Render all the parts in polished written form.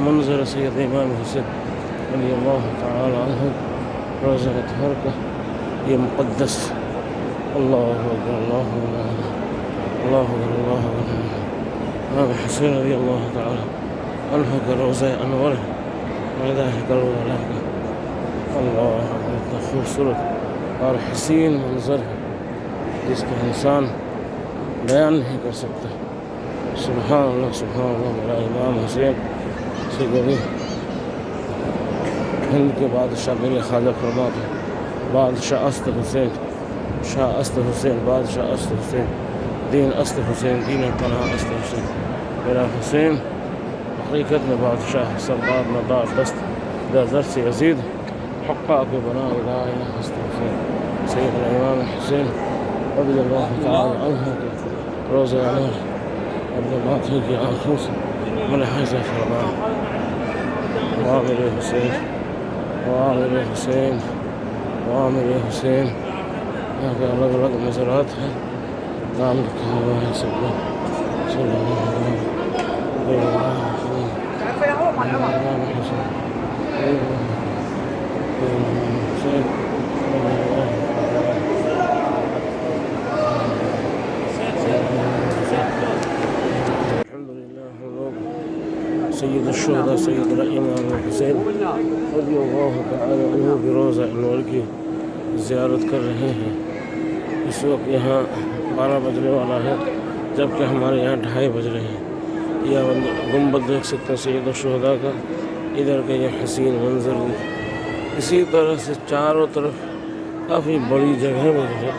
منظر سید امام حسین رضی اللہ تعالی عنہ روزہ اطہر کا یہ مقدس اللہ اکبر اللہ اکبر اللہ اکبر اللہ اکبر امام حسین رضی اللہ تعالی عنہ کا روزہ انور میدان کربلا کا اللہ اکبر اتنا خوبصورت اور حسین منظر ہے جس کا انسان بیان نہیں کر سکتا۔ سبحان اللہ میرا امام حسین سے کبھی ہند کے بادشاہ میرے خواجہ فرماتے بادشاہ است حسین شاہ است حسین بادشاہ است حسین دین است حسین دین پناہ است حسین میرا حسین حقیقت میں بادشاہ سردار ندار دست در سے یزید حقا کے بنا الہ است حسین سیدنا امام حسین رضی اللہ تعالی عنہ کے روزہ انور اپنے ماتھے کی آنکھوں سے ملاحظہ فرمائے۔ واہ میرے حسین واہ میرے حسین واہ میرے حسین یہاں کے الگ الگ مزارات ہیں نام لکھا ہوا ہے سب کو صلی اللہ علیہ سید الشہداء سیدنا امام حسین رضی اللہ تعالی عنہ کی روزہ انور کی زیارت کر رہے ہیں۔ اس وقت یہاں 12 بجنے والا ہے جبکہ ہمارے یہاں 2:30 بج رہے ہیں۔ یہ گنبد دیکھ سکتے ہیں سید الشہداء کا، ادھر کا یہ حسین منظر اسی طرح سے چاروں طرف کافی بڑی جگہ میں جو ہے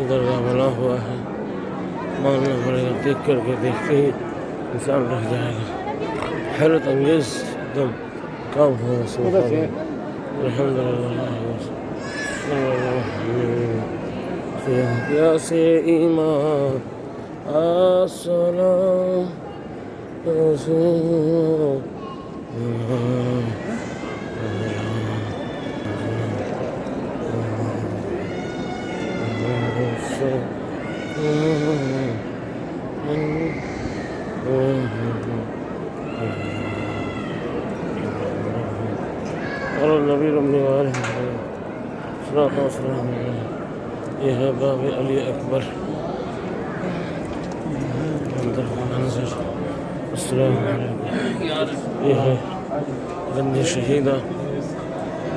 ادھر کا بنا ہوا ہے، ماننا پڑے گا دیکھ کر کے دیکھتے ہی انسان رہ جائے گا، حیرت انگیز ایک دم کام ہوا الحمدللہ پیاسے ایمان السلام اور نبی رمضی والے صلاۃ و سلام علیہ۔ یہ ہے باب علی اکبر اندر کا منظر۔ السلام علیکم۔ یہ ہے گنج شہیدہ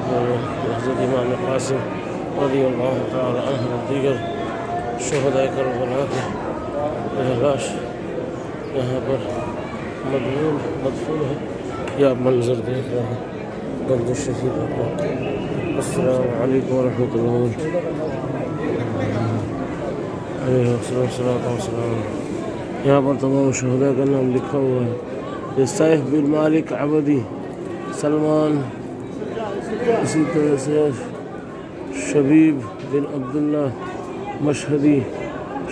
حضرت امام قاسم رضی اللہ تعالی عنہ اور دیگر شہداء کربلا کے لاش یہاں پر مدفون ہے۔ یہ آپ منظر دیکھ رہے ہیں گنج شہیدہ کا۔ السلام علیکم ورحمۃ اللہ علیہ وسلم۔ یہاں پر تمام شہداء کا نام لکھا ہوا ہے۔ یہ سیف بن مالک عبدی، سلمان، اسی طرح سے شبیب بن عبداللہ مشہدی،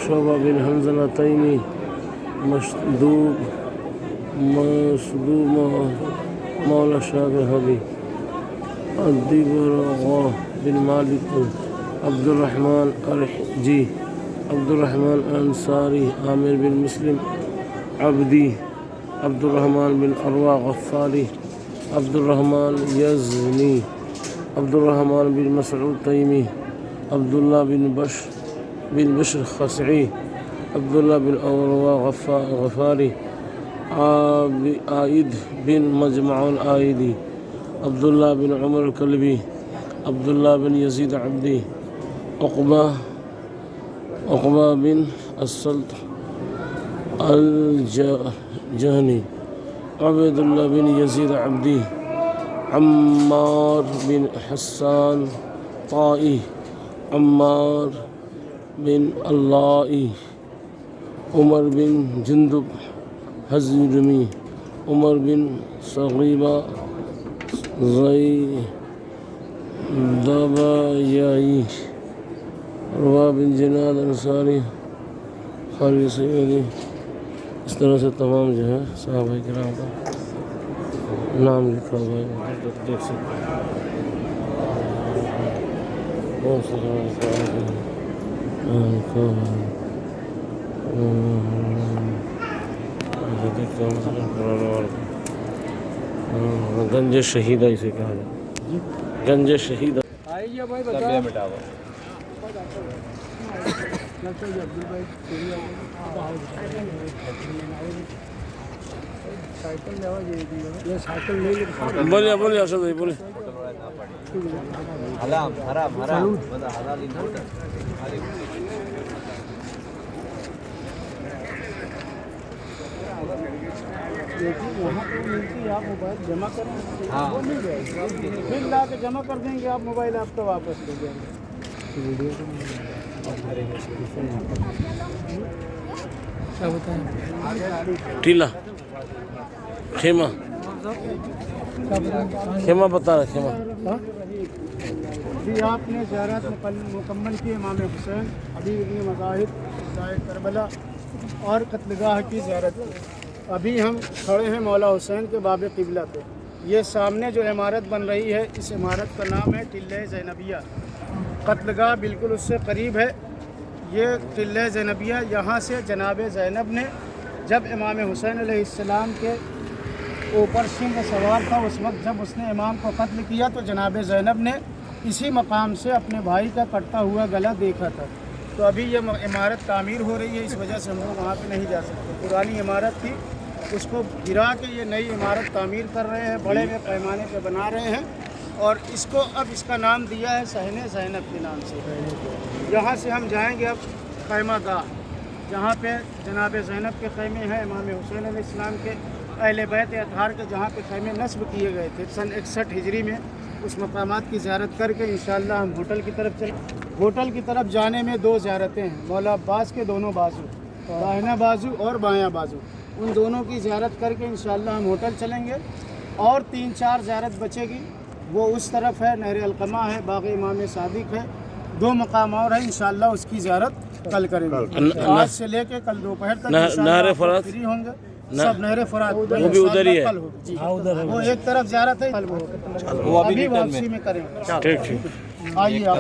شعبہ بن حنظلہ تیمی، مصدوق مولا شاہ حبی، الدبرغاء بن مالک، عبد الرحمن ارحجی، عبد الرحمن انصاری، عامر بن مسلم عبدی، عبد الرحمن بن اروا غفاری، عبد الرحمن یزنی، عبد الرحمن بن مسعود تیمی، عبداللہ بن بشر خصعی، عبداللہ بن اروا غفاری، عائد بن مجمع العائدی، عبداللہ بن عمر کلبی، عبداللہ بن یزید عبدی، عقبہ بن السلط الجہنی، عبید اللہ بن یزید عبدی، عمار بن حسان طائی، عمار بن اللائی، عمر بن جندب حضرمی، عمر بن صغیبہ دبایائی، روا بن جناد انصاری، خالد سیدی۔ اس طرح سے تمام جو ہے صحابہ کرام کا نام لکھا ہوا ہے، دیکھ سکتے ہیں۔ بہت سے گنج شہیدہ اسے کہا جاتا ہے، گنج شہیدہ. آئیے بھائی بتا مٹاو بولیے بولیے ارشد بھائی بولیے. حرام حرام حرام وہاں پہ ملتی ہے، آپ موبائل جمع کریں وہ مل جائے گی، پھر لا کے جمع کر دیں گے آپ، موبائل آپ کا واپس لے جائیں گے. کیا بتائیں ٹیلا خیمہ خیمہ بتا رہا خیمہ. جی آپ نے زیارت مکمل کی امام حسین حبیب ابن مظاہر شاہد کربلا اور قتل گاہ کی زیارت کی. ابھی ہم کھڑے ہیں مولا حسین کے باب قبلہ پہ. یہ سامنے جو عمارت بن رہی ہے اس عمارت کا نام ہے ٹلہ زینبیہ. قتل گاہ بالکل اس سے قریب ہے. یہ ٹلہ زینبیہ، یہاں سے جناب زینب نے جب امام حسین علیہ السلام کے اوپر سنگ سوار تھا، اس وقت جب اس نے امام کو قتل کیا تو جناب زینب نے اسی مقام سے اپنے بھائی کا کٹتا ہوا گلا دیکھا تھا. تو ابھی یہ عمارت تعمیر ہو رہی ہے، اس وجہ سے ہم لوگ وہاں پہ نہیں جا سکتے. پرانی عمارت تھی، اس کو گرا کے یہ نئی عمارت تعمیر کر رہے ہیں، بڑے ہوئے پیمانے پہ بنا رہے ہیں، اور اس کو اب اس کا نام دیا ہے صحن زینب کے نام سے. یہاں سے ہم جائیں گے اب خیمہ گاہ، جہاں پہ جناب زینب کے خیمے ہیں، امام حسین علیہ السلام کے اہل بیت اطہار کے جہاں پہ خیمے نصب کیے گئے تھے سن 61 ہجری میں. اس مقامات کی زیارت کر کے انشاءاللہ ہم ہوٹل کی طرف چلیں. ہوٹل کی طرف جانے میں 2 زیارتیں ہیں، مولا عباس کے دونوں بازو، داہنا بازو اور بایاں بازو، ان دونوں کی زیارت کر کے انشاءاللہ ہم ہوٹل چلیں گے. اور 3-4 زیارت بچے گی، وہ اس طرف ہے، نہر القمہ ہے، باغ امام صادق ہے. 2 مقام اور ہیں، انشاءاللہ اس کی زیارت کل کریں گے. آج سے لے کے کل دوپہر تک نہر فرات فری ہوں گے سب. نہر فرات وہ بھی ادھر ہی ہے، وہ ایک طرف زیارت ہے، کل وہ ابھی واپسی میں کریں گے. ٹھیک ٹھیک. آئیے آپ.